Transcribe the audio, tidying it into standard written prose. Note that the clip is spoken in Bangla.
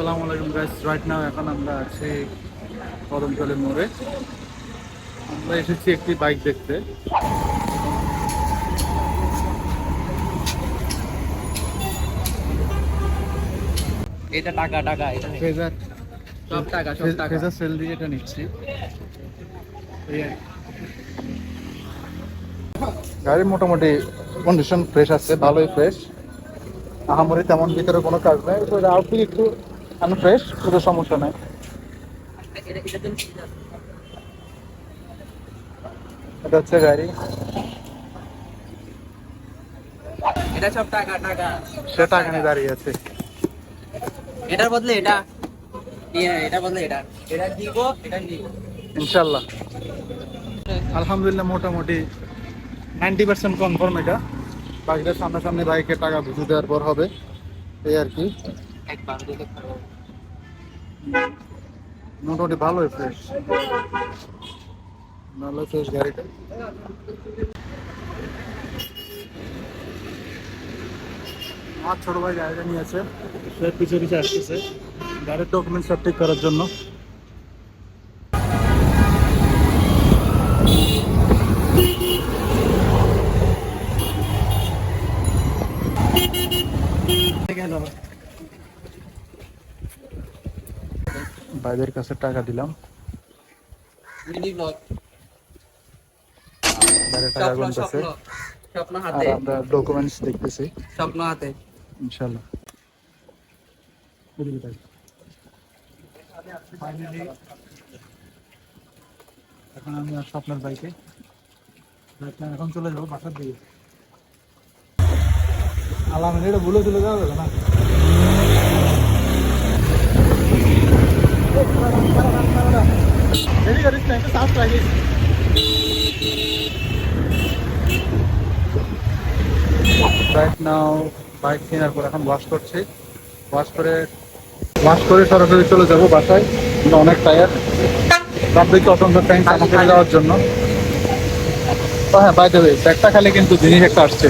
আসসালামু আলাইকুম গাইস, রাইট নাও এখন আমরা আছি কদমতলের মোড়ে। আমরা এসেছি একটি বাইক দেখতে। এটা টাকা টাকা এটা ফেজার সব টাকা সব টাকা ফেজার সেল দিয়ে এটা নিচ্ছি। গাড়ির মোটামুটি কন্ডিশন ফ্রেশ আছে, ভালোই ফ্রেশ। আহামরি তেমন ভিতরে কোনো কাজ নাই, আউটলুক একটু আনফ্রেশ, কোনো সমস্যা নাই। এটা হচ্ছে গাড়ি, এটা সব টাকা টাকা সে টাকা নিয়ে দাঁড়িয়ে আছে। এটার বদলে এটা এটা বদলে এটা এটা দিব এটা নিব ইনশাল্লাহ আলহামদুলিল্লাহ মোটামুটি 90% কনফার্ম। এটা বাকিটা সামনাসামনি বাইকে টাকা বুঝে দেওয়ার পর হবে, এই আর কি। একবার দিলে মোটামুটি ভালোই ফ্রেশ, ভালো ফ্রেশ গাড়িটা। আমার ছোট ভাই গাড়িটা নিয়েছে, সে পিছিয়ে পিছিয়ে আসতেছে গাড়ির ডকুমেন্টস সব ঠিক করার জন্য। ভাইদের কাছে টাকা দিলাম, মিনি ব্লগ বাইরে টাকা গুনতেছে স্বপ্ন আর হাতে আমরা ডকুমেন্টস দেখতেছি স্বপ্ন হাতে ইনশাল্লাহ। ফাইনালি এখন আমি আর স্বপ্নের বাইকে এখন চলে যাবো বাসার দিকে। আলামিন এটা ভুলে চলে যাওয়া যাবে না। দেরি করিস না, একটু চার্জ রাখিস। রাইট নাও বাইক কেনার পর এখন ওয়াশ করছি, ওয়াশ করে সরাসরি চলে যাবো বাসায়। অনেক টায়ার, পাবলিক অসংখ্য থ্যাঙ্কস আমাকে দেওয়ার জন্য। হ্যাঁ, বাই দ্য ওয়ে ব্যাগটা খালি কিন্তু জিনিস একটা আসছে।